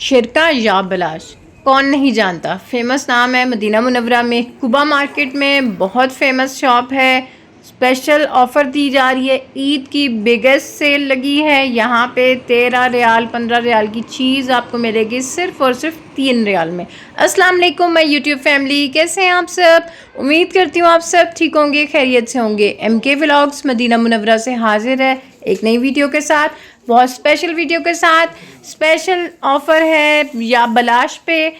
शिरका या बलाश कौन नहीं जानता, फेमस नाम है। मदीना मुनव्वरा में कुबा मार्केट में बहुत फेमस शॉप है। स्पेशल ऑफ़र दी जा रही है, ईद की बिगेस्ट सेल लगी है। यहाँ पे 13 रियाल 15 रियाल की चीज़ आपको मिलेगी सिर्फ़ और सिर्फ 3 रियाल में। अस्सलाम वालेकुम माय यूट्यूब फैमिली, कैसे हैं आप सब? उम्मीद करती हूँ आप सब ठीक होंगे, खैरियत से होंगे। MK व्लॉग्स मदीना मुनव्वरा से हाजिर है एक नई वीडियो के साथ, बहुत स्पेशल वीडियो के साथ। स्पेशल ऑफ़र है या बलाश पे,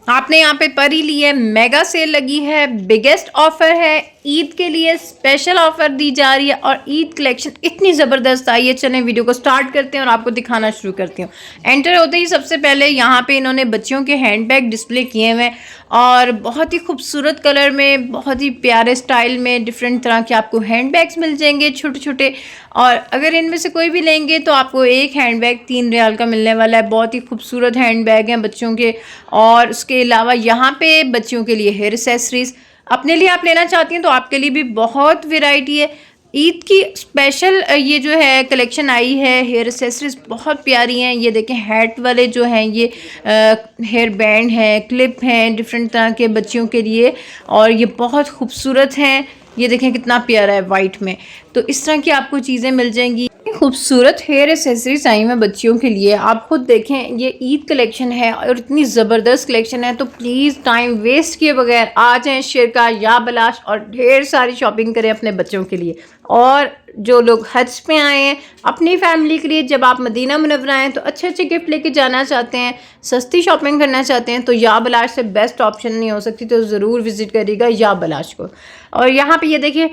आपने यहाँ पे परी ली है, मेगा सेल लगी है, बिगेस्ट ऑफ़र है, ईद के लिए स्पेशल ऑफ़र दी जा रही है और ईद कलेक्शन इतनी ज़बरदस्त आई है। चलें वीडियो को स्टार्ट करते हैं और आपको दिखाना शुरू करती हूँ। एंटर होते ही सबसे पहले यहाँ पे इन्होंने बच्चियों के हैंडबैग डिस्प्ले किए हुए हैं और बहुत ही खूबसूरत कलर में, बहुत ही प्यारे स्टाइल में डिफरेंट तरह के आपको हैंडबैग्स मिल जाएंगे छोटे छोटे। और अगर इनमें से कोई भी लेंगे तो आपको एक हैंडबैग 3 रियाल का मिलने वाला है। बहुत ही खूबसूरत हैंडबैग हैं बच्चों के। और उसके अलावा यहाँ पे बच्चियों के लिए हेयर एक्सेसरीज़, अपने लिए आप लेना चाहती हैं तो आपके लिए भी बहुत वैरायटी है। ईद की स्पेशल ये जो है कलेक्शन आई है, हेयर एक्सेसरीज बहुत प्यारी हैं। ये देखें हैट वाले जो हैं, ये हेयर बैंड हैं, क्लिप हैं डिफरेंट तरह के बच्चियों के लिए और ये बहुत खूबसूरत हैं। ये देखें कितना प्यारा है वाइट में। तो इस तरह की आपको चीज़ें मिल जाएंगी। खूबसूरत हेयर एक्सेसरीज आई हैं बच्चियों के लिए। आप खुद देखें, ये ईद कलेक्शन है और इतनी ज़बरदस्त कलेक्शन है। तो प्लीज़ टाइम वेस्ट किए बगैर आ जाएँ शिरका या बलाश और ढेर सारी शॉपिंग करें अपने बच्चों के लिए। और जो लोग हज पे आए हैं अपनी फैमिली के लिए, जब आप मदीना मुनव्वरा आएँ तो अच्छे अच्छे गिफ्ट लेके जाना चाहते हैं, सस्ती शॉपिंग करना चाहते हैं, तो या बलाश से बेस्ट ऑप्शन नहीं हो सकती। तो ज़रूर विज़िट करिएगा या बलाश को। और यहाँ पे ये देखिए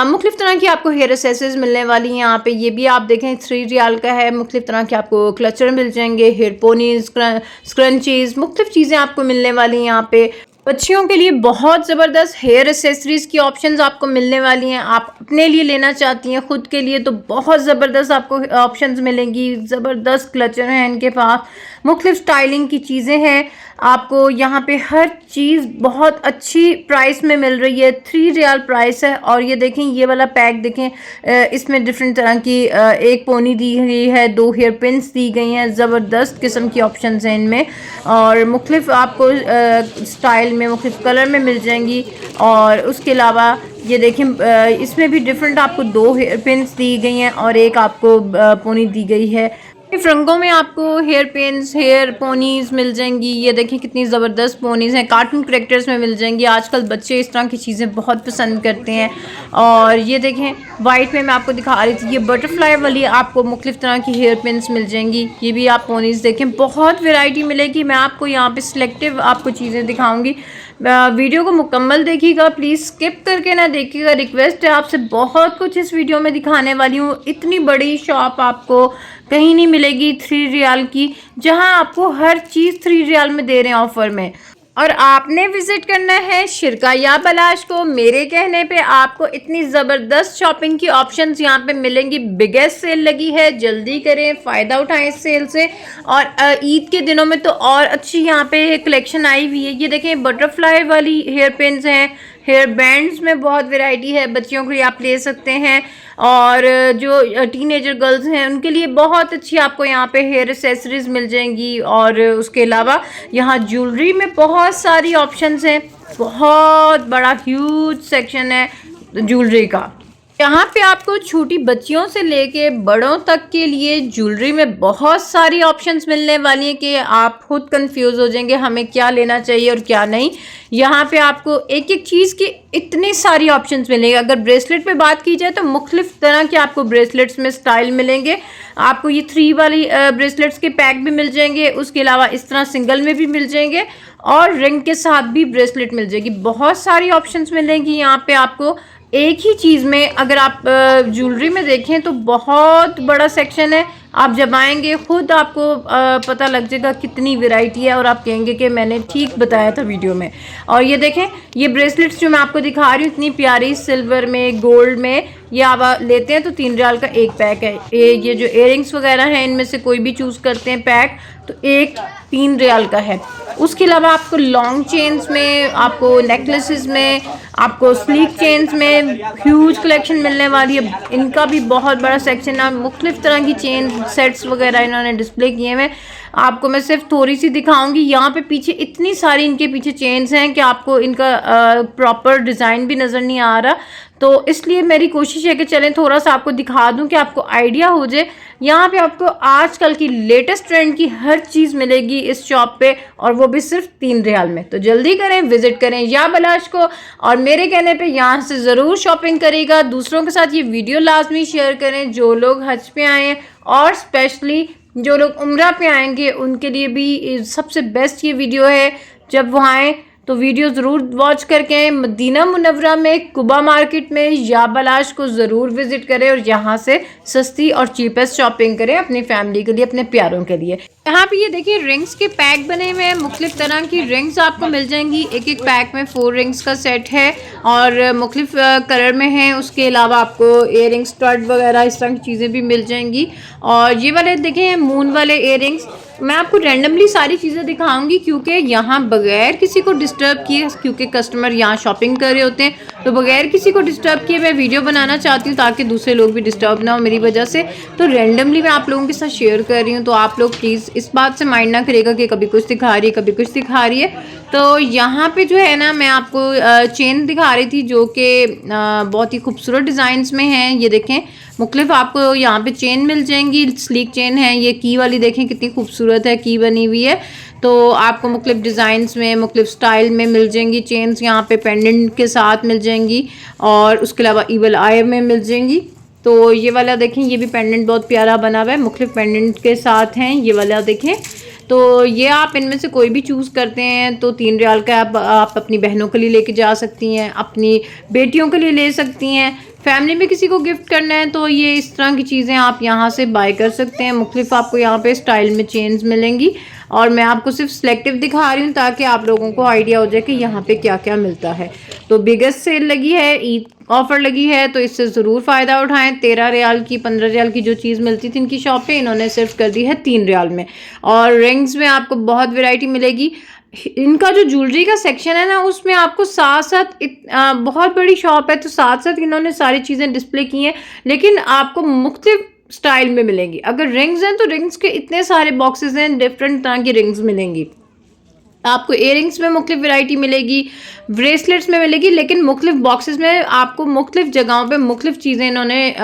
मुख्तलिफ़ तरह की आपको हेयर एक्सेसरीज मिलने वाली हैं। यहाँ पे ये भी आप देखें 3 रियाल का है। मुख्तलिफ़ तरह के आपको क्लचर मिल जाएंगे, हेयर पोनीज, स्क्रंचीज़, मुख्तलिफ़ चीज़ें आपको मिलने वाली हैं। यहाँ पे बच्चियों के लिए बहुत ज़बरदस्त हेयर एक्सेसरीज़ की ऑप्शंस आपको मिलने वाली हैं। आप अपने लिए लेना चाहती हैं खुद के लिए तो बहुत ज़बरदस्त आपको ऑप्शंस मिलेंगी। ज़बरदस्त क्लचर हैं इनके पास, मुख्तलिफ स्टाइलिंग की चीज़ें हैं। आपको यहाँ पे हर चीज़ बहुत अच्छी प्राइस में मिल रही है। 3 रियाल प्राइस है। और ये देखें, ये वाला पैक देखें, इसमें डिफरेंट तरह की एक पोनी दी गई है, 2 हेयर पिन्स दी गई हैं। ज़बरदस्त किस्म की ऑप्शंस हैं इनमें और मुख्तलिफ आपको स्टाइल में, मुख्तलिफ कलर में मिल जाएंगी। और उसके अलावा ये देखें, इसमें भी डिफरेंट आपको 2 हेयर पिन्स दी गई हैं और एक आपको पोनी दी गई है। रंगों में आपको हेयर पिन्स, हेयर पोनीज़ मिल जाएंगी। ये देखें कितनी ज़बरदस्त पोनीज़ हैं, कार्टून करैक्टर्स में मिल जाएंगी। आजकल बच्चे इस तरह की चीज़ें बहुत पसंद करते हैं। और ये देखें वाइट में मैं आपको दिखा रही थी, ये बटरफ्लाई वाली आपको मुख्तलिफ़ तरह की हेयर पिन्स मिल जाएंगी। ये भी आप पोनीज़ देखें, बहुत वैरायटी मिलेगी। मैं आपको यहाँ पे सिलेक्टिव आपको चीज़ें दिखाऊँगी। वीडियो को मुकम्मल देखिएगा, प्लीज़ स्किप करके ना देखिएगा। रिक्वेस्ट है आपसे, बहुत कुछ इस वीडियो में दिखाने वाली हूँ। इतनी बड़ी शॉप आपको कहीं नहीं मिलेगी 3 रियाल की, जहां आपको हर चीज़ 3 रियाल में दे रहे हैं ऑफ़र में। और आपने विज़िट करना है शिरका या बलाश को। मेरे कहने पे आपको इतनी ज़बरदस्त शॉपिंग की ऑप्शंस यहाँ पे मिलेंगी। बिगेस्ट सेल लगी है, जल्दी करें, फ़ायदा उठाएं इस सेल से। और ईद के दिनों में तो और अच्छी यहाँ पे कलेक्शन आई हुई है। ये देखें बटरफ्लाई वाली हेयर पिन्स हैं, हेयर बैंड्स में बहुत वैरायटी है, बच्चियों के लिए आप ले सकते हैं। और जो टीनेजर गर्ल्स हैं उनके लिए बहुत अच्छी आपको यहाँ पे हेयर एक्सेसरीज मिल जाएंगी। और उसके अलावा यहाँ ज्वेलरी में बहुत सारी ऑप्शंस हैं, बहुत बड़ा ह्यूज सेक्शन है ज्वेलरी का। यहाँ पे आपको छोटी बच्चियों से लेके बड़ों तक के लिए ज्वेलरी में बहुत सारी ऑप्शंस मिलने वाली हैं कि आप खुद कंफ्यूज हो जाएंगे हमें क्या लेना चाहिए और क्या नहीं। यहाँ पे आपको एक एक चीज़ की इतनी सारी ऑप्शंस मिलेंगे। अगर ब्रेसलेट पे बात की जाए तो मुख्तलिफ तरह के आपको ब्रेसलेट्स में स्टाइल मिलेंगे। आपको ये 3 वाली ब्रेसलेट्स के पैक भी मिल जाएंगे, उसके अलावा इस तरह सिंगल में भी मिल जाएंगे और रिंग के साथ भी ब्रेसलेट मिल जाएगी। बहुत सारी ऑप्शंस मिलेंगी यहाँ पे आपको एक ही चीज़ में। अगर आप ज्वेलरी में देखें तो बहुत बड़ा सेक्शन है। आप जब आएंगे खुद आपको पता लग जाएगा कितनी वैरायटी है और आप कहेंगे कि मैंने ठीक बताया था वीडियो में। और ये देखें, ये ब्रेसलेट्स जो मैं आपको दिखा रही हूँ इतनी प्यारी, सिल्वर में, गोल्ड में, ये आप लेते हैं तो 3 रियाल का एक पैक है। ये जो इयरिंग्स वगैरह हैं इनमें से कोई भी चूज़ करते हैं पैक तो एक 3 रियाल का है। उसके अलावा आपको लॉन्ग चेन्स में, आपको नेकलेसेस में, आपको स्लीक चेन्स में ह्यूज कलेक्शन मिलने वाली है। इनका भी बहुत बड़ा सेक्शन है, मुख्तलिफ तरह की चेन सेट्स वगैरह इन्होंने डिस्प्ले किए हुए। आपको मैं सिर्फ थोड़ी सी दिखाऊंगी। यहाँ पे पीछे इतनी सारी इनके पीछे चेन्स हैं कि आपको इनका प्रॉपर डिज़ाइन भी नज़र नहीं आ रहा, तो इसलिए मेरी कोशिश है कि चलें थोड़ा सा आपको दिखा दूं कि आपको आइडिया हो जाए। यहाँ पे आपको आजकल की लेटेस्ट ट्रेंड की हर चीज़ मिलेगी इस शॉप पे, और वो भी सिर्फ 3 रियाल में। तो जल्दी करें, विजिट करें या बलाश को, और मेरे कहने पे यहाँ से ज़रूर शॉपिंग करेगा। दूसरों के साथ ये वीडियो लाजमी शेयर करें जो लोग हज पे आए हैं, और स्पेशली जो लोग उम्रा पे आएंगे उनके लिए भी सबसे बेस्ट ये वीडियो है। जब वो आएँ तो वीडियो ज़रूर वॉच करके आएँ। मदीना मुनव्वरा में कुबा मार्केट में या बलाश को ज़रूर विज़िट करें और यहाँ से सस्ती और चीपेस्ट शॉपिंग करें अपनी फैमिली के लिए, अपने प्यारों के लिए। यहाँ पे ये देखिए रिंग्स के पैक बने हुए हैं, मुख्तलिफ तरह की रिंग्स आपको मिल जाएंगी। एक एक पैक में 4 रिंग्स का सेट है और मुख्तलिफ कलर में है। उसके अलावा आपको इयरिंग्स, स्टड वगैरह इस तरह की चीज़ें भी मिल जाएंगी। और ये वाले देखें मून वाले इयरिंग्स, मैं आपको रैंडमली सारी चीज़ें दिखाऊंगी क्योंकि यहाँ बगैर किसी को डिस्टर्ब किए, क्योंकि कस्टमर यहाँ शॉपिंग कर रहे होते हैं, तो बगैर किसी को डिस्टर्ब किए मैं वीडियो बनाना चाहती हूँ ताकि दूसरे लोग भी डिस्टर्ब ना हो मेरी वजह से। तो रैंडमली मैं आप लोगों के साथ शेयर कर रही हूँ, तो आप लोग प्लीज़ इस बात से माइंड ना करेगा कि कभी कुछ दिखा रही है कभी कुछ दिखा रही है। तो यहाँ पे जो है ना, मैं आपको चेन दिखा रही थी जो कि बहुत ही खूबसूरत डिज़ाइंस में हैं। ये देखें मुख्तलिफ आपको यहाँ पे चेन मिल जाएंगी, स्लीक चेन है। ये की वाली देखें कितनी खूबसूरत है, की बनी हुई है। तो आपको मुख्तलिफ डिज़ाइंस में, मुख्तलिफ स्टाइल में मिल जाएंगी चेन्स। यहाँ पे पेंडेंट के साथ मिल जाएंगी और उसके अलावा ईवल आई में मिल जाएंगी। तो ये वाला देखें, ये भी पेंडेंट बहुत प्यारा बना हुआ है, मुख्तलिफ पेंडेंट के साथ हैं। ये वाला देखें, तो ये आप इनमें से कोई भी चूज़ करते हैं तो 3 रियाल का आप अपनी बहनों के लिए लेके जा सकती हैं, अपनी बेटियों के लिए ले सकती हैं। फैमिली में किसी को गिफ्ट करना है तो ये इस तरह की चीज़ें आप यहाँ से बाय कर सकते हैं। मुख्तलिफ आपको यहाँ पे स्टाइल में चेन्स मिलेंगी और मैं आपको सिर्फ सिलेक्टिव दिखा रही हूँ ताकि आप लोगों को आइडिया हो जाए कि यहाँ पे क्या क्या मिलता है। तो बिगेस्ट सेल लगी है, ईद ऑफर लगी है, तो इससे ज़रूर फ़ायदा उठाएं। 13 रियाल की, 15 रियाल की जो चीज़ मिलती थी इनकी शॉप पे, इन्होंने सिर्फ कर दी है 3 रियाल में। और रिंग्स में आपको बहुत वैरायटी मिलेगी। इनका जो ज्वेलरी का सेक्शन है ना, उसमें आपको साथ साथ बहुत बड़ी शॉप है, तो साथ साथ इन्होंने सारी चीज़ें डिस्प्ले की हैं, लेकिन आपको मुख्तलिफ स्टाइल में मिलेंगी। अगर रिंग्स हैं तो रिंग्स के इतने सारे बॉक्सेस हैं, डिफरेंट तरह की रिंग्स मिलेंगी आपको। इयरिंग्स में मुख्तलिफ वैरायटी मिलेगी, ब्रेसलेट्स में मिलेगी, लेकिन मुख्तलिफ बॉक्सेस में आपको मुख्तलिफ जगहों पे मुख्तलिफ चीज़ें इन्होंने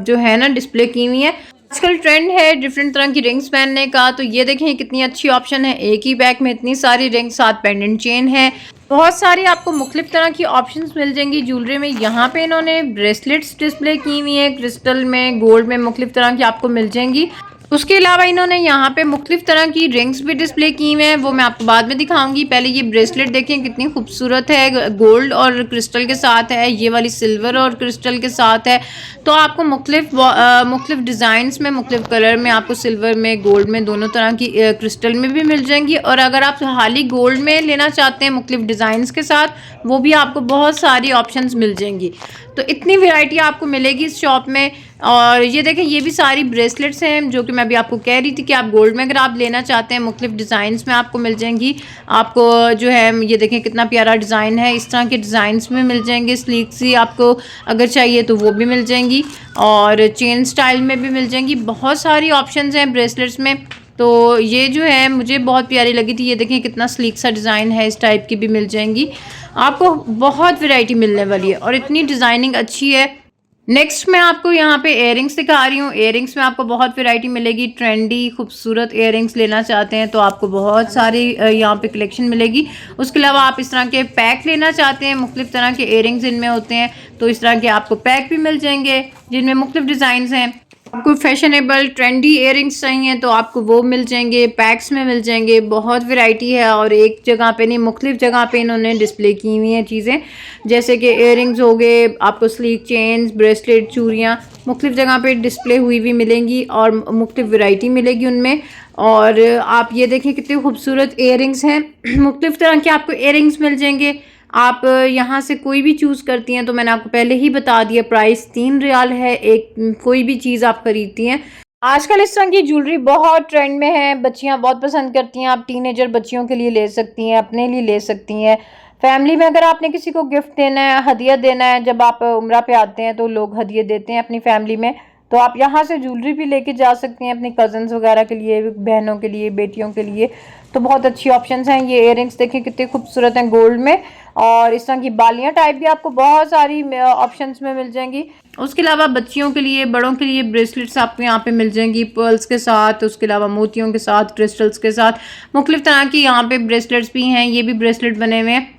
जो है ना डिस्प्ले की हुई हैं। आजकल ट्रेंड है डिफरेंट तरह की रिंग्स पहनने का, तो ये देखें कितनी अच्छी ऑप्शन है। एक ही बैग में इतनी सारी रिंग्स, साथ पेंडेंट चेन है, बहुत सारी आपको मुख्तलिफ तरह की ऑप्शंस मिल जाएंगी ज्वेलरी में। यहाँ पे इन्होंने ब्रेसलेट्स डिस्प्ले की हुई हैं, क्रिस्टल में, गोल्ड में, मुख्तलिफ तरह की आपको मिल जाएंगी। उसके अलावा इन्होंने यहाँ पे मुख्तलिफ तरह की रिंग्स भी डिस्प्ले की हुई हैं, वो मैं आपको बाद में दिखाऊंगी। पहले ये ब्रेसलेट देखें कितनी खूबसूरत है, गोल्ड और क्रिस्टल के साथ है। ये वाली सिल्वर और क्रिस्टल के साथ है। तो आपको मुख्तलिफ डिज़ाइंस में, मुख्तलिफ कलर में, आपको सिल्वर में, गोल्ड में, दोनों तरह की क्रिस्टल में भी मिल जाएंगी। और अगर आप हाली गोल्ड में लेना चाहते हैं मुख्तलिफ डिज़ाइंस के साथ, वो भी आपको बहुत सारी ऑप्शंस मिल जाएंगी। तो इतनी वैरायटी आपको मिलेगी इस शॉप में। और ये देखें, ये भी सारी ब्रेसलेट्स हैं जो कि मैं अभी आपको कह रही थी कि आप गोल्ड में अगर आप लेना चाहते हैं मुख्तलिफ डिज़ाइंस में आपको मिल जाएंगी। आपको जो है ये देखें कितना प्यारा डिज़ाइन है, इस तरह के डिज़ाइंस में मिल जाएंगे। स्लीक सी आपको अगर चाहिए तो वो भी मिल जाएंगी, और चेन स्टाइल में भी मिल जाएंगी। बहुत सारी ऑप्शंस हैं ब्रेसलेट्स में, तो ये जो है मुझे बहुत प्यारी लगी थी। ये देखें कितना स्लीक सा डिज़ाइन है, इस टाइप की भी मिल जाएंगी। आपको बहुत वैरायटी मिलने वाली है और इतनी डिज़ाइनिंग अच्छी है। नेक्स्ट मैं आपको यहाँ पे इयरिंग्स दिखा रही हूँ। इयरिंग्स में आपको बहुत वैरायटी मिलेगी। ट्रेंडी खूबसूरत इयरिंग्स लेना चाहते हैं तो आपको बहुत सारी यहाँ पे कलेक्शन मिलेगी। उसके अलावा आप इस तरह के पैक लेना चाहते हैं, मुख्तलिफ तरह के इयरिंग्स इनमें होते हैं, तो इस तरह के आपको पैक भी मिल जाएंगे जिनमें मुख्तलिफ डिज़ाइंस हैं। आपको फैशनेबल ट्रेंडी इयरिंग्स चाहिए तो आपको वो मिल जाएंगे, पैक्स में मिल जाएंगे। बहुत वैरायटी है और एक जगह पे नहीं, मुख्तलिफ जगह पे इन्होंने डिस्प्ले की हुई हैं चीज़ें, जैसे कि इयरिंग्स हो गए, आपको स्लीक चेन्स, ब्रेसलेट, चूड़ियाँ मुख्तलिफ जगह पे डिस्प्ले हुई भी मिलेंगी और मुख्तलिफ वैरायटी मिलेगी उनमें। और आप ये देखें कितने खूबसूरत इयरिंग्स हैं, मुख्तलिफ तरह के आपको इयरिंग्स मिल जाएंगे। आप यहाँ से कोई भी चूज़ करती हैं तो मैंने आपको पहले ही बता दिया, प्राइस 3 रियाल है एक कोई भी चीज़ आप खरीदती हैं। आजकल इस तरह की ज्वेलरी बहुत ट्रेंड में है, बच्चियाँ बहुत पसंद करती हैं। आप टीनेजर बच्चियों के लिए ले सकती हैं, अपने लिए ले सकती हैं। फैमिली में अगर आपने किसी को गिफ्ट देना है, हदिया देना है, जब आप उम्रा पे आते हैं तो लोग हदिया देते हैं अपनी फैमिली में, तो आप यहाँ से ज्वेलरी भी लेके जा सकती हैं अपनी कज़न्स वगैरह के लिए, बहनों के लिए, बेटियों के लिए। तो बहुत अच्छी ऑप्शंस हैं। ये इयररिंग्स देखें कितने खूबसूरत हैं गोल्ड में, और इस तरह की बालियाँ टाइप भी आपको बहुत सारी ऑप्शंस में मिल जाएंगी। उसके अलावा बच्चियों के लिए, बड़ों के लिए ब्रेसलेट्स आपको यहाँ पे मिल जाएंगी पर्ल्स के साथ, उसके अलावा मोतियों के साथ, क्रिस्टल्स के साथ, मुख्तलिफ तरह की यहाँ पे ब्रेसलेट्स भी हैं। ये भी ब्रेसलेट बने हुए हैं।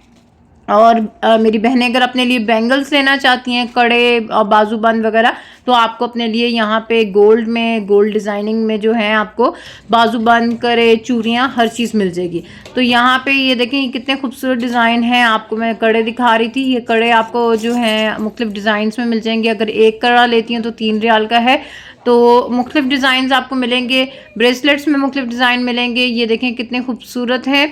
और मेरी बहनें अगर अपने लिए बैंगल्स लेना चाहती हैं, कड़े और बाजूबंद वगैरह, तो आपको अपने लिए यहाँ पे गोल्ड में, गोल्ड डिज़ाइनिंग में जो है आपको बाजूबंद, कड़े, चूड़ियाँ, हर चीज़ मिल जाएगी। तो यहाँ पे ये देखें ये कितने खूबसूरत डिज़ाइन हैं। आपको मैं कड़े दिखा रही थी, ये कड़े आपको जो हैं मुख्तलिफ डिज़ाइंस में मिल जाएंगे। अगर एक कड़ा लेती हैं तो 3 रियाल का है। तो मुख्तलिफ डिज़ाइंस आपको मिलेंगे। ब्रेसलेट्स में मुख्तलिफ डिज़ाइन मिलेंगे। ये देखें कितने खूबसूरत है।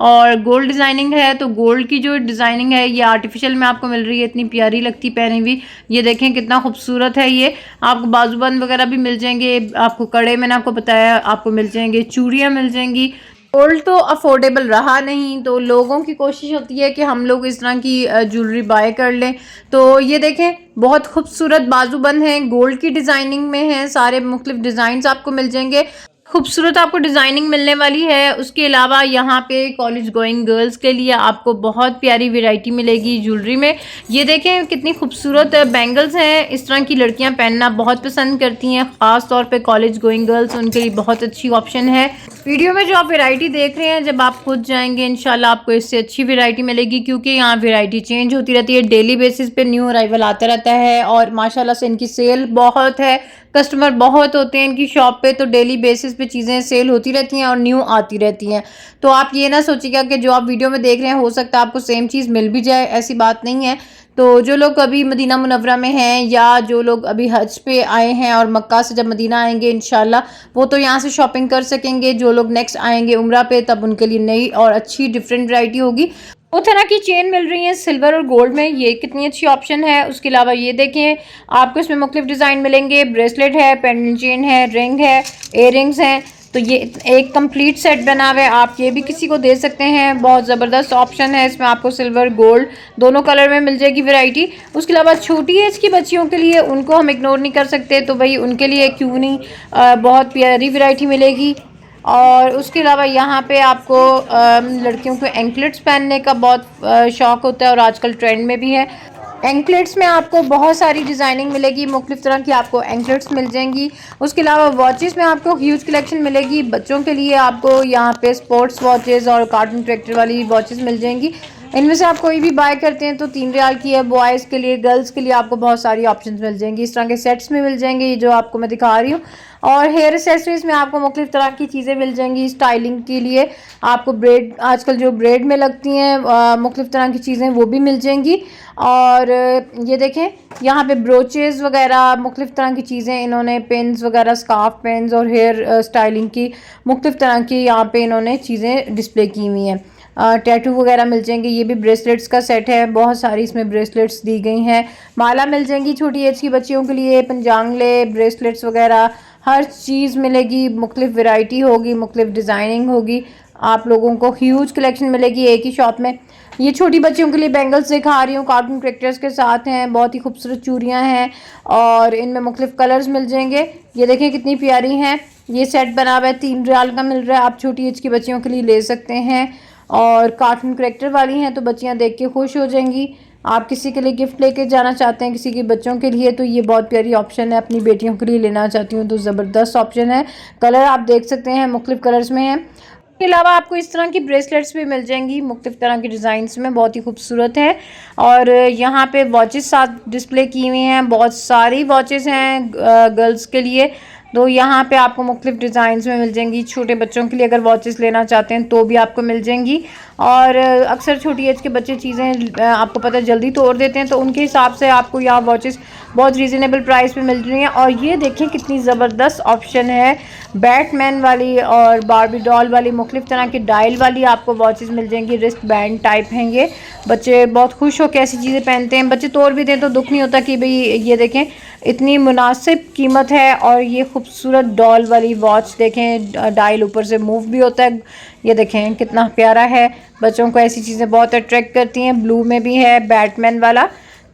और गोल्ड डिज़ाइनिंग है, तो गोल्ड की जो डिज़ाइनिंग है ये आर्टिफिशियल में आपको मिल रही है, इतनी प्यारी लगती पहनी हुई। ये देखें कितना खूबसूरत है। ये आपको बाजूबंद वगैरह भी मिल जाएंगे, आपको कड़े मैंने आपको बताया आपको मिल जाएंगे, चूड़ियाँ मिल जाएंगी। गोल्ड तो अफोर्डेबल रहा नहीं, तो लोगों की कोशिश होती है कि हम लोग इस तरह की ज्वेलरी बाय कर लें। तो ये देखें बहुत खूबसूरत बाजूबंद हैं, गोल्ड की डिज़ाइनिंग में हैं, सारे मुख्तलिफ डिज़ाइंस आपको मिल जाएंगे। खूबसूरत आपको डिज़ाइनिंग मिलने वाली है। उसके अलावा यहाँ पे कॉलेज गोइंग गर्ल्स के लिए आपको बहुत प्यारी वैरायटी मिलेगी ज्वेलरी में। ये देखें कितनी खूबसूरत बैंगल्स हैं, इस तरह की लड़कियाँ पहनना बहुत पसंद करती हैं, ख़ास तौर पे कॉलेज गोइंग गर्ल्स, उनके लिए बहुत अच्छी ऑप्शन है। वीडियो में जो आप वैरायटी देख रहे हैं, जब आप खुद जाएंगे इंशाल्लाह आपको इससे अच्छी वैरायटी मिलेगी, क्योंकि यहाँ वैरायटी चेंज होती रहती है, डेली बेसिस पे न्यू अराइवल आता रहता है। और माशाल्लाह से इनकी सेल बहुत है, कस्टमर बहुत होते हैं इनकी शॉप पे, तो डेली बेसिस पे चीज़ें सेल होती रहती हैं और न्यू आती रहती हैं। तो आप ये ना सोचिएगा कि जो आप वीडियो में देख रहे हैं हो सकता है आपको सेम चीज़ मिल भी जाए, ऐसी बात नहीं है। तो जो लोग अभी मदीना मुनव्वरा में हैं, या जो लोग अभी हज पे आए हैं और मक्का से जब मदीना आएंगे इंशाल्लाह, वो तो यहाँ से शॉपिंग कर सकेंगे। जो लोग नेक्स्ट आएंगे उम्रा पे, तब उनके लिए नई और अच्छी डिफरेंट वैरायटी होगी। दो तरह की चेन मिल रही है, सिल्वर और गोल्ड में, ये कितनी अच्छी ऑप्शन है। उसके अलावा ये देखें आपको इसमें मुख्तलिफ डिज़ाइन मिलेंगे, ब्रेसलेट है, पेंडेंट चेन है, रिंग है, इयररिंग्स हैं। तो ये एक कंप्लीट सेट बना हुआ है, आप ये भी किसी को दे सकते हैं। बहुत ज़बरदस्त ऑप्शन है, इसमें आपको सिल्वर गोल्ड दोनों कलर में मिल जाएगी वैरायटी। उसके अलावा छोटी एज की बच्चियों के लिए, उनको हम इग्नोर नहीं कर सकते, तो भाई उनके लिए क्यों नहीं बहुत प्यारी वैरायटी मिलेगी। और उसके अलावा यहाँ पे आपको लड़कियों को एंकलेट्स पहनने का बहुत शौक़ होता है और आजकल ट्रेंड में भी है। एंकलेट्स में आपको बहुत सारी डिज़ाइनिंग मिलेगी, मुख्तलिफ तरह की आपको एंकलेट्स मिल जाएंगी। उसके अलावा वॉचेस में आपको ह्यूज कलेक्शन मिलेगी। बच्चों के लिए आपको यहाँ पे स्पोर्ट्स वॉचेस और कार्टून ट्रैक्टर वाली वॉचेस मिल जाएंगी। इनमें से आप कोई भी बाय करते हैं तो 3 रियाल की है। बॉयज़ के लिए, गर्ल्स के लिए आपको बहुत सारी ऑप्शंस मिल जाएंगी। इस तरह के सेट्स में मिल जाएंगे, ये जो आपको मैं दिखा रही हूँ। और हेयर एक्सेसरीज में आपको मुख्तलिफ तरह की चीज़ें मिल जाएंगी। स्टाइलिंग के लिए आपको ब्रेड, आजकल जो ब्रेड में लगती हैं मुख्तलिफ तरह की चीज़ें, वो भी मिल जाएंगी। और ये देखें यहाँ पे ब्रोचेज़ वगैरह, मुख्तलिफ तरह की चीज़ें इन्होंने, पेन्स वगैरह, स्कार्फ पेन्स और हेयर स्टाइलिंग की मुख्तलिफ तरह की यहाँ पे इन्होंने चीज़ें डिस्प्ले की हुई हैं। टैटू वगैरह मिल जाएंगे। ये भी ब्रेसलेट्स का सेट है, बहुत सारी इसमें ब्रेसलेट्स दी गई हैं। माला मिल जाएंगी छोटी एज की बच्चियों के लिए, पंजांगले, ब्रेसलेट्स वगैरह हर चीज़ मिलेगी। मुख्तलिफ वैरायटी होगी, मुख्तलिफ डिज़ाइनिंग होगी। आप लोगों को ह्यूज कलेक्शन मिलेगी एक ही शॉप में। ये छोटी बच्चियों के लिए बैंगल्स दिखा रही हूँ, कार्टून कैरेक्टर्स के साथ हैं, बहुत ही खूबसूरत चूड़ियाँ हैं और इनमें मुख्तलिफ कलर्स मिल जाएंगे। ये देखें कितनी प्यारी हैं। ये सेट बना हुआ है, 3 रियाल का मिल रहा है। आप छोटी एज की बच्चियों के लिए ले सकते हैं। और कार्टून कैरेक्टर वाली हैं तो बच्चियाँ देख के खुश हो जाएंगी। आप किसी के लिए गिफ्ट लेके जाना चाहते हैं, किसी के बच्चों के लिए, तो ये बहुत प्यारी ऑप्शन है। अपनी बेटियों के लिए लेना चाहती हूँ तो ज़बरदस्त ऑप्शन है। कलर आप देख सकते हैं, मुख्तलिफ कलर्स में हैं। इसके अलावा आपको इस तरह की ब्रेसलेट्स भी मिल जाएंगी, मुख्तलिफ तरह की डिज़ाइंस में, बहुत ही खूबसूरत है। और यहाँ पे वॉचेस साथ डिस्प्ले की हुई हैं, बहुत सारी वॉचेस हैं गर्ल्स के लिए। तो यहाँ पे आपको मुख्तलिफ डिज़ाइंस में मिल जाएंगी। छोटे बच्चों के लिए अगर वॉचेस लेना चाहते हैं तो भी आपको मिल जाएंगी। और अक्सर छोटी एज के बच्चे चीज़ें आपको पता है जल्दी तोड़ देते हैं, तो उनके हिसाब से आपको यहाँ वॉचेस बहुत रीज़नेबल प्राइस पे मिल रही हैं। और ये देखें कितनी ज़बरदस्त ऑप्शन है, बैटमैन वाली और बारबी डॉल वाली, मुख्तलिफ तरह की डायल वाली आपको वॉचेस मिल जाएंगी। रिस्ट बैंड टाइप हैं ये, बच्चे बहुत खुश होकर ऐसी चीज़ें पहनते हैं। बच्चे तोड़ भी दें तो दुख नहीं होता कि भाई ये देखें इतनी मुनासिब कीमत है। और ये खूबसूरत डॉल वाली वॉच देखें, डायल ऊपर से मूव भी होता है, ये देखें कितना प्यारा है। बच्चों को ऐसी चीज़ें बहुत अट्रैक्ट करती हैं। ब्लू में भी है बैटमैन वाला,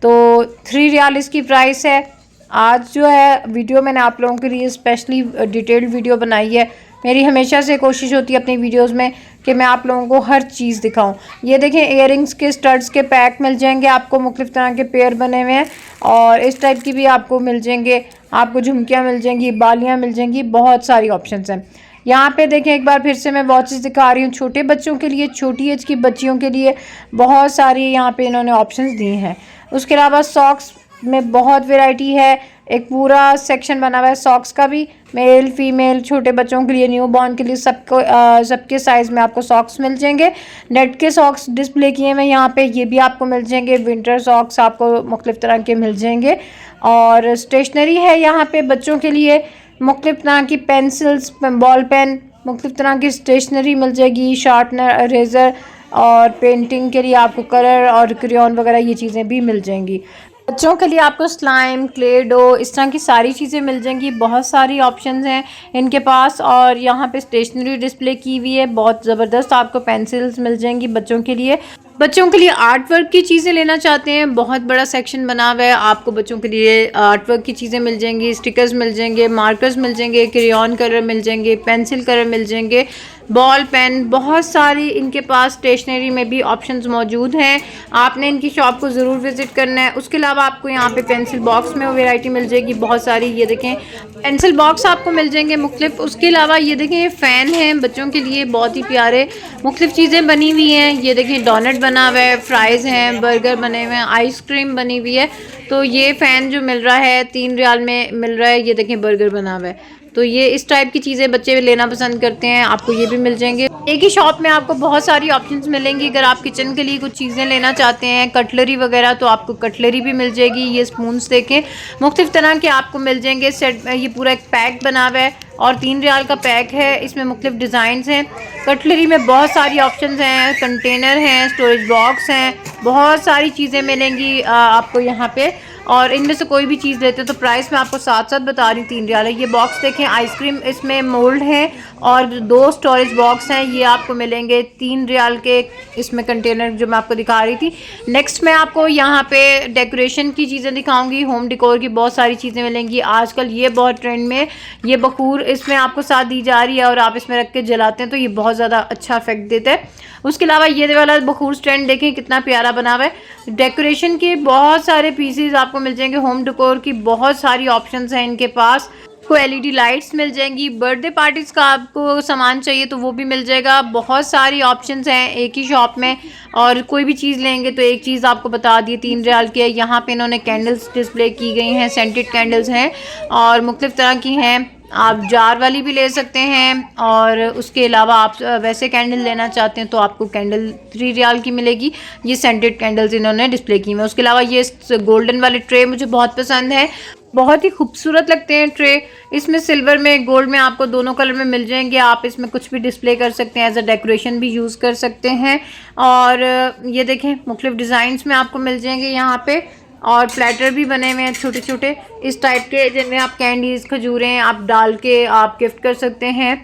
तो 3 रियाल इसकी प्राइस है। आज जो है वीडियो मैंने आप लोगों के लिए स्पेशली डिटेल्ड वीडियो बनाई है। मेरी हमेशा से कोशिश होती है अपनी वीडियोस में कि मैं आप लोगों को हर चीज़ दिखाऊं। ये देखें इयररिंग्स के स्टड्स के पैक मिल जाएंगे आपको, मुख्तलिफ तरह के पेयर बने हुए हैं और इस टाइप की भी आपको मिल जाएंगे। आपको झुमकियाँ मिल जाएंगी, बालियाँ मिल जाएंगी, बहुत सारी ऑप्शंस हैं। यहाँ पे देखें एक बार फिर से मैं वॉचेस दिखा रही हूँ छोटे बच्चों के लिए, छोटी एज की बच्चियों के लिए बहुत सारी यहाँ पे इन्होंने ऑप्शंस दी हैं। उसके अलावा सॉक्स में बहुत वैरायटी है, एक पूरा सेक्शन बना हुआ है सॉक्स का भी, मेल फीमेल, छोटे बच्चों के लिए, न्यू बॉर्न के लिए, सबको सबके साइज़ में आपको सॉक्स मिल जाएंगे। नेट के सॉक्स डिस्प्ले किए हैं यहाँ पे, ये भी आपको मिल जाएंगे। विंटर सॉक्स आपको मुख्तलिफ तरह के मिल जाएंगे। और स्टेशनरी है यहाँ पे बच्चों के लिए, मुख्तलिफ तरह की पेंसिल्स, बॉल पेन, मुख्तलिफ तरह की स्टेशनरी मिल जाएगी, शार्पनर, इरेज़र और पेंटिंग के लिए आपको कलर और क्रेयॉन वगैरह ये चीज़ें भी मिल जाएंगी। बच्चों के लिए आपको स्लाइम, क्ले डो, इस तरह की सारी चीज़ें मिल जाएंगी। बहुत सारी ऑप्शंस हैं इनके पास। और यहाँ पे स्टेशनरी डिस्प्ले की हुई है, बहुत ज़बरदस्त आपको पेंसिल्स मिल जाएंगी बच्चों के लिए। बच्चों के लिए आर्ट वर्क की चीज़ें लेना चाहते हैं, बहुत बड़ा सेक्शन बना हुआ है आपको बच्चों के लिए। आर्ट वर्क की चीज़ें मिल जाएंगी, स्टिकर्स मिल जाएंगे, मार्कर्स मिल जाएंगे, क्रेयॉन कलर मिल जाएंगे, पेंसिल कलर मिल जाएंगे, बॉल पेन, बहुत सारी इनके पास स्टेशनरी में भी ऑप्शंस मौजूद हैं। आपने इनकी शॉप को ज़रूर विज़िट करना है। उसके अलावा आपको यहाँ पे पेंसिल बॉक्स में वैरायटी मिल जाएगी बहुत सारी, ये देखें पेंसिल बॉक्स आपको मिल जाएंगे मुख्तलिफ। उसके अलावा ये देखें ये फ़ैन है बच्चों के लिए, बहुत ही प्यारे, मुख्तलिफ चीज़ें बनी हुई हैं। ये देखें डोनट बना हुआ है, फ्राइज़ हैं, बर्गर बने हुए हैं, आइसक्रीम बनी हुई है। तो ये फ़ैन जो मिल रहा है 3 रियाल में मिल रहा है। ये देखें बर्गर बना हुआ है। तो ये इस टाइप की चीज़ें बच्चे लेना पसंद करते हैं, आपको ये भी मिल जाएंगे। एक ही शॉप में आपको बहुत सारी ऑप्शंस मिलेंगी। अगर आप किचन के लिए कुछ चीज़ें लेना चाहते हैं, कटलरी वगैरह, तो आपको कटलरी भी मिल जाएगी। ये स्पून्स देखें मुख्तलिफ तरह के आपको मिल जाएंगे। सेट ये पूरा एक पैक बना हुआ है और 3 रियाल का पैक है। इसमें मुख्तलिफ डिज़ाइंस हैं। कटलरी में बहुत सारी ऑप्शंस हैं, कंटेनर हैं, स्टोरेज बॉक्स हैं, बहुत सारी चीज़ें मिलेंगी आपको यहाँ पे। और इनमें से कोई भी चीज़ लेते हो तो प्राइस मैं आपको साथ साथ बता रही हूँ, 3 रियाल है। ये बॉक्स देखें, आइसक्रीम इसमें मोल्ड है और 2 स्टोरेज बॉक्स हैं, ये आपको मिलेंगे 3 रियाल के। इसमें कंटेनर जो मैं आपको दिखा रही थी। नेक्स्ट मैं आपको यहाँ पे डेकोरेशन की चीज़ें दिखाऊंगी, होम डेकोर की बहुत सारी चीज़ें मिलेंगी। आजकल ये बहुत ट्रेंड में, ये बखूर इसमें आपको साथ दी जा रही है और आप इसमें रख के जलाते हैं तो ये बहुत ज़्यादा अच्छा इफेक्ट देता है। उसके अलावा ये वाला बखूर स्टैंड देखें कितना प्यारा बना हुआ है। डेकोरेशन के बहुत सारे पीसेस आपको मिल जाएंगे, होम डेकोर की बहुत सारी ऑप्शंस हैं इनके पास। आपको एलईडी लाइट्स मिल जाएंगी, बर्थडे पार्टीज़ का आपको सामान चाहिए तो वो भी मिल जाएगा। बहुत सारी ऑप्शंस हैं एक ही शॉप में। और कोई भी चीज़ लेंगे तो एक चीज़ आपको बता दी, 3 रियाल की है। यहाँ पे इन्होंने कैंडल्स डिस्प्ले की गई हैं, सेंटेड कैंडल्स हैं और मुख्तलिफ तरह की हैं। आप जार वाली भी ले सकते हैं और उसके अलावा आप वैसे कैंडल लेना चाहते हैं तो आपको कैंडल 3 रियाल की मिलेगी। ये सेंटेड कैंडल्स इन्होंने डिस्प्ले की हैं। उसके अलावा ये गोल्डन वाले ट्रे मुझे बहुत पसंद है, बहुत ही खूबसूरत लगते हैं ट्रे। इसमें सिल्वर में, गोल्ड में आपको दोनों कलर में मिल जाएंगे। आप इसमें कुछ भी डिस्प्ले कर सकते हैं, एज अ डेकोरेशन भी यूज़ कर सकते हैं। और ये देखें मुख्तलिफ डिज़ाइंस में आपको मिल जाएंगे यहाँ पे। और प्लेटर भी बने हुए हैं छोटे छोटे इस टाइप के, जिनमें आप कैंडीज़, खजूरें आप डाल के आप गिफ्ट कर सकते हैं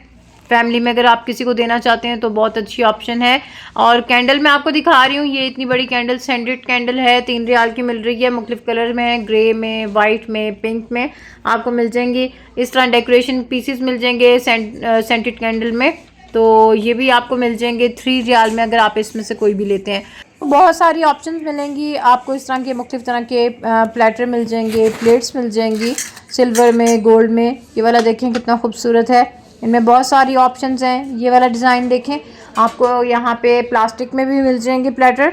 फैमिली में। अगर आप किसी को देना चाहते हैं तो बहुत अच्छी ऑप्शन है। और कैंडल मैं आपको दिखा रही हूँ, ये इतनी बड़ी कैंडल सेंटेड कैंडल है, 3 रियाल की मिल रही है। मुख्तलिफ कलर में, ग्रे में, वाइट में, पिंक में आपको मिल जाएंगी। इस तरह डेकोरेशन पीसेस मिल जाएंगे सेंटेड कैंडल में, तो ये भी आपको मिल जाएंगे 3 रियाल में अगर आप इसमें से कोई भी लेते हैं। बहुत सारी ऑप्शंस मिलेंगी आपको। इस तरह के मुख्तलिफ तरह के प्लेटर मिल जाएंगे, प्लेट्स मिल जाएंगी सिल्वर में, गोल्ड में। ये वाला देखें कितना खूबसूरत है, इनमें बहुत सारी ऑप्शंस हैं। ये वाला डिज़ाइन देखें, आपको यहाँ पे प्लास्टिक में भी मिल जाएंगे प्लेटर।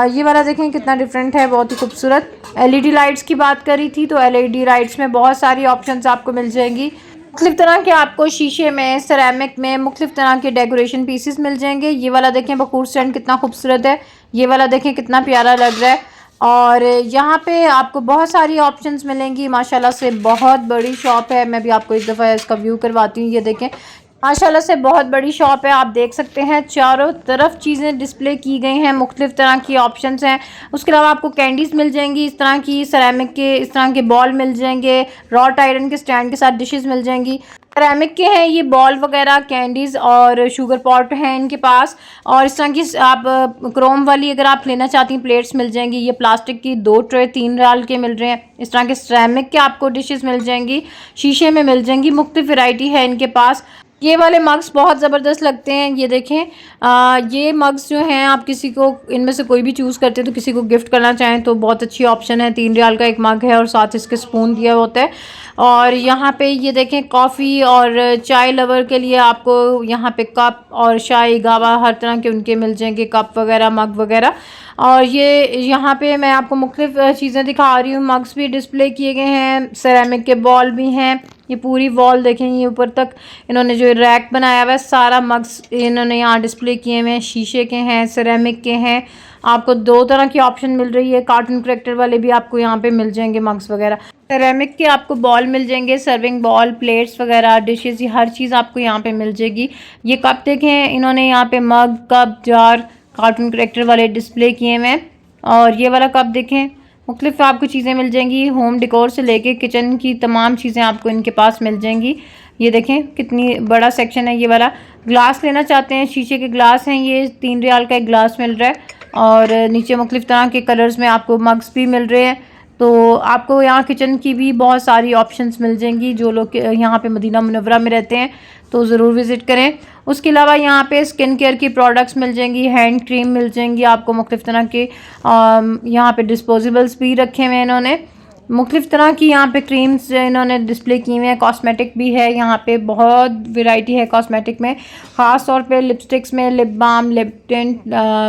ये वाला देखें कितना डिफरेंट है, बहुत ही खूबसूरत। एलईडी लाइट्स की बात करी थी तो एलईडी लाइट्स में बहुत सारी ऑप्शंस आपको मिल जाएंगी। मुख्तलिफ तरह के आपको शीशे में, सेरेमिक में मुख्तलिफ तरह के डेकोरेशन पीसेस मिल जाएंगे। ये वाला देखें बखूर स्टैंड कितना खूबसूरत है, ये वाला देखें कितना प्यारा लग रहा है। और यहाँ पे आपको बहुत सारी ऑप्शंस मिलेंगी। माशाल्लाह से बहुत बड़ी शॉप है। मैं भी आपको एक दफ़ा इसका व्यू करवाती हूँ। ये देखें माशाल्लाह से बहुत बड़ी शॉप है। आप देख सकते हैं चारों तरफ चीज़ें डिस्प्ले की गई हैं, मुख्तलिफ तरह की ऑप्शंस हैं। उसके अलावा आपको कैंडीज़ मिल जाएंगी, इस तरह की सेरेमिक के इस तरह के बॉल मिल जाएंगे, रॉट आयरन के स्टैंड के साथ डिशेस मिल जाएंगी। सेरेमिक के हैं ये बॉल वगैरह, कैंडीज़ और शुगर पॉट हैं इनके पास। और इस तरह की आप क्रोम वाली अगर आप लेना चाहती हैं प्लेट्स मिल जाएंगी। ये प्लास्टिक की 2 ट्रे 3 रियाल के मिल रहे हैं। इस तरह के सेरेमिक के आपको डिशेस मिल जाएंगी, शीशे में मिल जाएंगी, मुख्तलिफ वैरायटी है इनके पास। ये वाले मग्स बहुत ज़बरदस्त लगते हैं। ये देखें ये मग्स जो हैं आप किसी को इनमें से कोई भी चूज़ करते हैं तो किसी को गिफ्ट करना चाहें तो बहुत अच्छी ऑप्शन है। 3 रियाल का एक मग है और साथ इसके स्पून दिया होता है। और यहाँ पे ये देखें कॉफ़ी और चाय लवर के लिए आपको यहाँ पे कप और चाय गावा हर तरह के उनके मिल जाएंगे, कप वगैरह मग वगैरह। और ये यहाँ पे मैं आपको मुख्तलिफ चीज़ें दिखा रही हूँ। मग्स भी डिस्प्ले किए गए हैं, सेरेमिक के बॉल भी हैं। ये पूरी वॉल देखें, ये ऊपर तक इन्होंने जो रैक बनाया हुआ है सारा मग्स इन्होंने यहाँ डिस्प्ले किए हुए हैं। शीशे के हैं, सेरेमिक के हैं। आपको 2 तरह की ऑप्शन मिल रही है। कार्टून करैक्टर वाले भी आपको यहाँ पे मिल जाएंगे मग्स वगैरह। सेरेमिक के आपको बॉल मिल जाएंगे, सर्विंग बॉल, प्लेट्स वगैरह, डिशेस, ये हर चीज़ आपको यहाँ पे मिल जाएगी। ये कप देखें इन्होंने यहाँ पे मग, कप, जार कार्टून करैक्टर वाले डिस्प्ले किए हुए हैं। और ये वाला कप देखें, मुख्तलिफ आपको चीज़ें मिल जाएंगी। होम डेकोर से लेके किचन की तमाम चीज़ें आपको इनके पास मिल जाएंगी। ये देखें कितनी बड़ा सेक्शन है। ये वाला ग्लास लेना चाहते हैं, शीशे के ग्लास हैं, ये 3 रियाल का एक ग्लास मिल रहा है। और नीचे मुख्तलिफ तरह के कलर्स में आपको मग्स भी मिल रहे हैं। तो आपको यहाँ किचन की भी बहुत सारी ऑप्शंस मिल जाएंगी। जो लोग यहाँ पे मदीना मुनव्वरा में रहते हैं तो ज़रूर विज़िट करें। उसके अलावा यहाँ पे स्किन केयर की प्रोडक्ट्स मिल जाएंगी, हैंड क्रीम मिल जाएंगी आपको मुख्तलिफ तरह के। यहाँ पे डिस्पोजेबल्स भी रखे हुए हैं इन्होंने। मुख्तलिफ तरह की यहाँ पे क्रीम्स इन्होंने डिस्प्ले की हुई हैं। कॉस्मेटिक भी है यहाँ पे, बहुत वैरायटी है कॉस्मेटिक में। ख़ास तौर पे लिपस्टिक्स में lip balm, lip tint,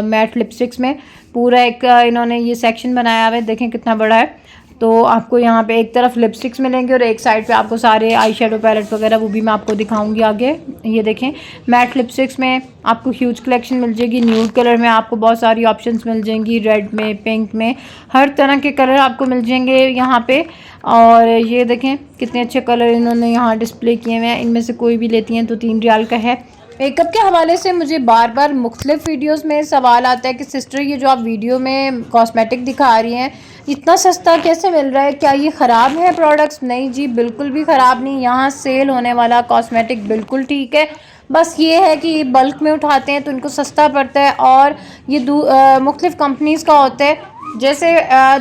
matte lipsticks में पूरा एक इन्होंने ये सेक्शन बनाया हुआ है। देखें कितना बड़ा है। तो आपको यहाँ पे एक तरफ लिपस्टिक्स मिलेंगे और एक साइड पे आपको सारे आई शेडो पैलेट वगैरह वो भी मैं आपको दिखाऊंगी आगे। ये देखें मैट लिपस्टिक्स में आपको ह्यूज कलेक्शन मिल जाएगी। न्यूड कलर में आपको बहुत सारी ऑप्शंस मिल जाएंगी, रेड में, पिंक में, हर तरह के कलर आपको मिल जाएंगे यहाँ पे। और ये देखें कितने अच्छे कलर इन्होंने यहाँ डिस्प्ले किए हुए हैं। इनमें से कोई भी लेती हैं तो 3 रियाल का है। मेकअप के हवाले से मुझे बार बार मुख्तलिफ वीडियोस में सवाल आता है कि सिस्टर ये जो आप वीडियो में कॉस्मेटिक दिखा रही हैं इतना सस्ता कैसे मिल रहा है, क्या ये ख़राब है प्रोडक्ट्स? नहीं जी, बिल्कुल भी ख़राब नहीं। यहाँ सेल होने वाला कॉस्मेटिक बिल्कुल ठीक है। बस ये है कि बल्क में उठाते हैं तो इनको सस्ता पड़ता है। और ये मुख्तलिफ कंपनीज़ का होता है। जैसे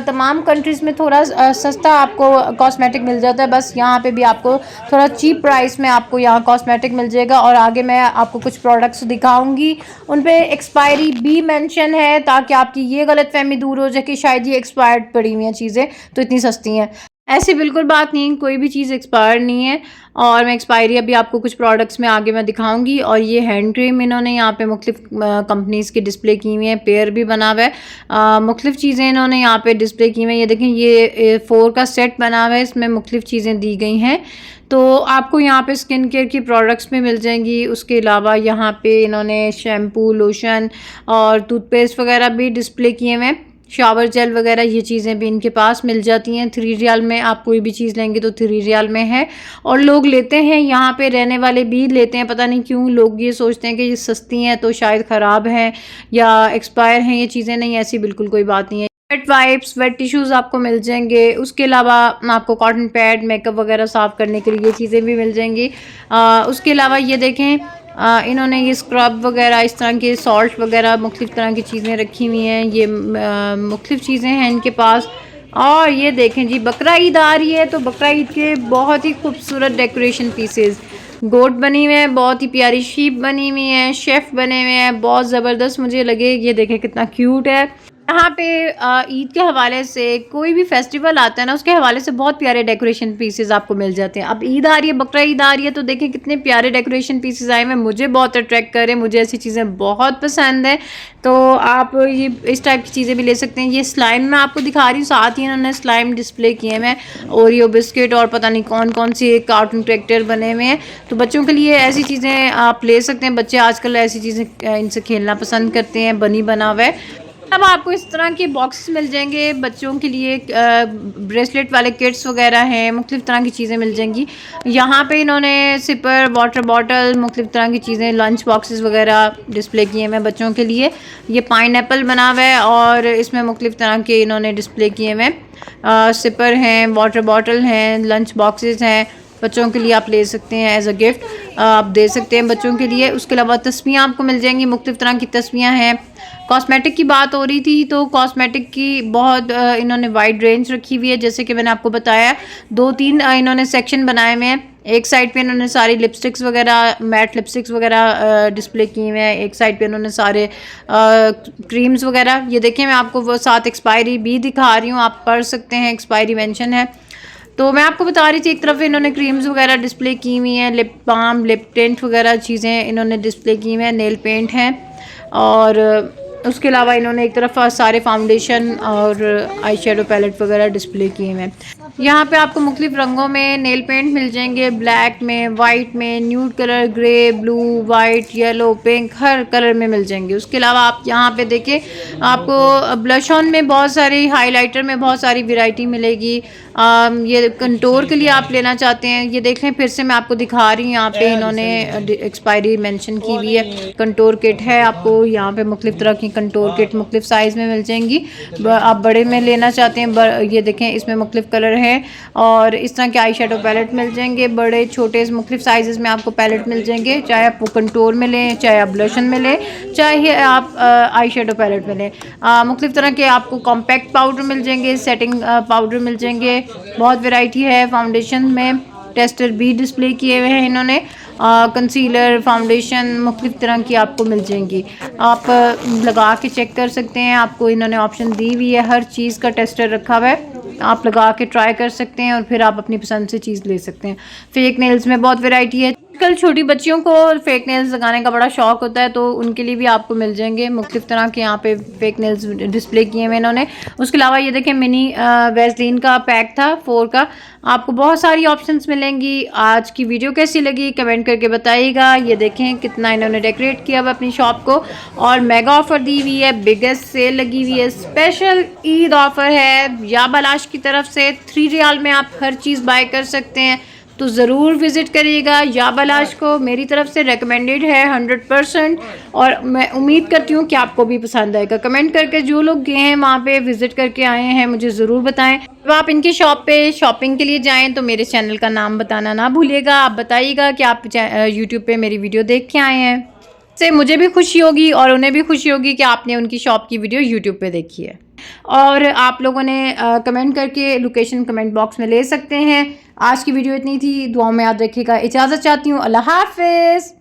तमाम कंट्रीज़ में थोड़ा सस्ता आपको कॉस्मेटिक मिल जाता है, बस यहाँ पे भी आपको थोड़ा चीप प्राइस में आपको यहाँ कॉस्मेटिक मिल जाएगा। और आगे मैं आपको कुछ प्रोडक्ट्स दिखाऊंगी, उन पे एक्सपायरी भी मेंशन है ताकि आपकी ये गलतफहमी दूर हो जाए कि शायद ये एक्सपायर्ड पड़ी हुई हैं चीज़ें तो इतनी सस्ती हैं। ऐसी बिल्कुल बात नहीं, कोई भी चीज़ एक्सपायर नहीं है। और मैं एक्सपायरी अभी आपको कुछ प्रोडक्ट्स में आगे मैं दिखाऊंगी। और ये हैंड क्रीम इन्होंने यहाँ पे मुख्तलिफ कंपनीज़ की डिस्प्ले की हुई हैं, पेयर भी बना हुआ है। मुख्तलिफ चीज़ें इन्होंने यहाँ पे डिस्प्ले की हुई हैं। ये देखें ये 4 का सेट बना हुआ है, इसमें मुख्तलिफ चीज़ें दी गई हैं। तो आपको यहाँ पे स्किन केयर की प्रोडक्ट्स भी मिल जाएंगी। उसके अलावा यहाँ पे इन्होंने शैम्पू, लोशन और टूथपेस्ट वगैरह भी डिस्प्ले किए हुए हैं। शावर जेल वगैरह ये चीज़ें भी इनके पास मिल जाती हैं। 3 रियाल में आप कोई भी चीज़ लेंगे तो 3 रियाल में है। और लोग लेते हैं, यहाँ पे रहने वाले भी लेते हैं। पता नहीं क्यों लोग ये सोचते हैं कि ये सस्ती हैं तो शायद ख़राब हैं या एक्सपायर हैं। ये चीज़ें नहीं, ऐसी बिल्कुल कोई बात नहीं है। वेट वाइप्स, वेट टिश्यूज़ आपको मिल जाएंगे। उसके अलावा आपको कॉटन पैड, मेकअप वगैरह साफ़ करने के लिए ये चीज़ें भी मिल जाएंगी। उसके अलावा ये देखें इन्होंने ये स्क्रब वगैरह, इस तरह के सॉल्ट वगैरह, मुख्तलिफ तरह की चीज़ें रखी हुई हैं। ये मुख्तलिफ चीज़ें हैं इनके पास। और ये देखें जी बकरा ईद आ रही है तो बकरा ईद के बहुत ही खूबसूरत डेकोरेशन पीसेस, गोट बनी हुए हैं, बहुत ही प्यारी शीप बनी हुई है, शेफ़ बने हुए हैं, बहुत ज़बरदस्त मुझे लगे। ये देखें कितना क्यूट है। यहाँ पे ईद के हवाले से कोई भी फेस्टिवल आता है ना, उसके हवाले से बहुत प्यारे डेकोरेशन पीसेस आपको मिल जाते हैं। अब ईद आ रही है, बकरा ईद आ रही है, तो देखें कितने प्यारे डेकोरेशन पीसेस आए हैं। मुझे बहुत अट्रैक्ट कर रहे हैं, मुझे ऐसी चीज़ें बहुत पसंद है। तो आप ये इस टाइप की चीज़ें भी ले सकते हैं। ये स्लाइम मैं आपको दिखा रही हूँ, साथ ही इन्होंने स्लाइम डिस्प्ले किए हैं, ओरियो बिस्किट और पता नहीं कौन कौन सी कार्टून कैरेक्टर बने हुए हैं। तो बच्चों के लिए ऐसी चीज़ें आप ले सकते हैं। बच्चे आजकल ऐसी चीज़ें इनसे खेलना पसंद करते हैं, बनी बना हुआ है। अब आपको इस तरह के बॉक्सेस मिल जाएंगे बच्चों के लिए, ब्रेसलेट वाले किट्स वगैरह हैं, मुख्तलिफ तरह की चीज़ें मिल जाएंगी। यहाँ पे इन्होंने सिपर, वाटर बॉटल, मुख्तलिफ तरह की चीज़ें, लंच बॉक्सेस वगैरह डिस्प्ले किए हैं बच्चों के लिए। ये पाइनएप्पल बना हुआ है और इसमें मुख्तलिफ तरह के इन्होंने डिस्प्ले किए हुए हैं। सिपर हैं, वाटर बॉटल हैं, लंच बॉक्सेस हैं, बच्चों के लिए आप ले सकते हैं एज अ गिफ्ट, आप दे सकते हैं बच्चों के लिए। उसके अलावा तस्वीरें आपको मिल जाएंगी, मुख्तलिफ तरह की तस्वीरें हैं। कॉस्मेटिक की बात हो रही थी, तो कॉस्मेटिक की बहुत इन्होंने वाइड रेंज रखी हुई है। जैसे कि मैंने आपको बताया, 2-3 इन्होंने सेक्शन बनाए हुए हैं। एक साइड पे इन्होंने सारी लिपस्टिक्स वगैरह, मैट लिपस्टिक्स वगैरह डिस्प्ले किए हुए हैं। एक साइड पे इन्होंने सारे क्रीम्स वगैरह, ये देखें मैं आपको वो साथ एक्सपायरी भी दिखा रही हूँ, आप पढ़ सकते हैं, एक्सपायरी मेंशन है। तो मैं आपको बता रही थी, एक तरफ इन्होंने क्रीम्स वगैरह डिस्प्ले की हुई हैं, लिप बाम, लिप टिंट वगैरह चीज़ें इन्होंने डिस्प्ले की हुई हैं, नेल पेंट हैं, और उसके अलावा इन्होंने एक तरफ सारे फाउंडेशन और आई शेडो पैलेट वगैरह डिस्प्ले किए हुए हैं। यहाँ पे आपको मुख्तलिफ रंगों में नेल पेंट मिल जाएंगे, ब्लैक में, वाइट में, nude colour, grey, blue, white, yellow, pink, हर कलर में मिल जाएंगे। उसके अलावा आप यहाँ पे देखें, आपको ब्लश ऑन में बहुत सारी, हाइलाइटर में बहुत सारी वैरायटी मिलेगी। ये कंटोर के लिए आप लेना चाहते हैं, ये देखें फिर से मैं आपको दिखा रही हूँ। यहाँ पे इन्होंने एक्सपायरी मेंशन की हुई है। कंटोर किट है, आपको यहाँ पे मुख्तलिफ तरह की कंटोर किट मुख्तलिफ साइज़ में मिल जाएंगी। आप बड़े में लेना चाहते हैं, ये देखें इसमें मुख्तलिफ कलर हैं, और इस तरह के आई शेडो पैलेट मिल जाएंगे। बड़े छोटे मुख्तलिफ साइज़ में आपको पैलेट मिल जाएंगे, चाहे आप कंटोर में लें, चाहे आप ब्लशन में लें, चाहे आप आई शेडो पैलेट में लें। मुख्तलिफ तरह के आपको कॉम्पैक्ट पाउडर मिल जाएंगे, सेटिंग पाउडर मिल जाएंगे, बहुत वैरायटी है। फाउंडेशन में टेस्टर भी डिस्प्ले किए हुए हैं इन्होंने, कंसीलर, फाउंडेशन मुख्तलिफ तरह की आपको मिल जाएंगी। आप लगा के चेक कर सकते हैं, आपको इन्होंने ऑप्शन दी हुई है, हर चीज़ का टेस्टर रखा हुआ है, आप लगा के ट्राई कर सकते हैं और फिर आप अपनी पसंद से चीज़ ले सकते हैं। फेक नेल्स में बहुत वैरायटी है। कल छोटी बच्चियों को फेक नेल्स लगाने का बड़ा शौक होता है, तो उनके लिए भी आपको मिल जाएंगे मुख्तलिफ तरह के यहाँ पे फेक नेल्स डिस्प्ले किए हुए इन्होंने। उसके अलावा ये देखें मिनी वैसलीन का पैक था 4 का, आपको बहुत सारी ऑप्शंस मिलेंगी। आज की वीडियो कैसी लगी कमेंट करके बताइएगा। ये देखें कितना इन्होंने डेकोरेट किया हुआ अपनी शॉप को, और मेगा ऑफर दी हुई है, बिगेस्ट सेल लगी हुई है, स्पेशल ईद ऑफर है या बलाश की तरफ से। 3 रियाल में आप हर चीज़ बाय कर सकते हैं, तो ज़रूर विज़िट करिएगा। या बलाश को मेरी तरफ से रेकमेंडेड है 100%, और मैं उम्मीद करती हूँ कि आपको भी पसंद आएगा। कमेंट करके जो लोग गए हैं वहाँ पे विज़िट करके आए हैं मुझे ज़रूर बताएं। जब आप इनकी शॉप पे शॉपिंग के लिए जाएं तो मेरे चैनल का नाम बताना ना भूलिएगा। आप बताइएगा कि आप यूट्यूब पे मेरी वीडियो देख के आए हैं, से मुझे भी खुशी होगी और उन्हें भी खुशी होगी कि आपने उनकी शॉप की वीडियो यूट्यूब पे देखी है। और आप लोगों ने कमेंट करके लोकेशन कमेंट बॉक्स में ले सकते हैं। आज की वीडियो इतनी थी, दुआओं में याद रखिएगा। इजाज़त चाहती हूँ, अल्लाह हाफ़िज़।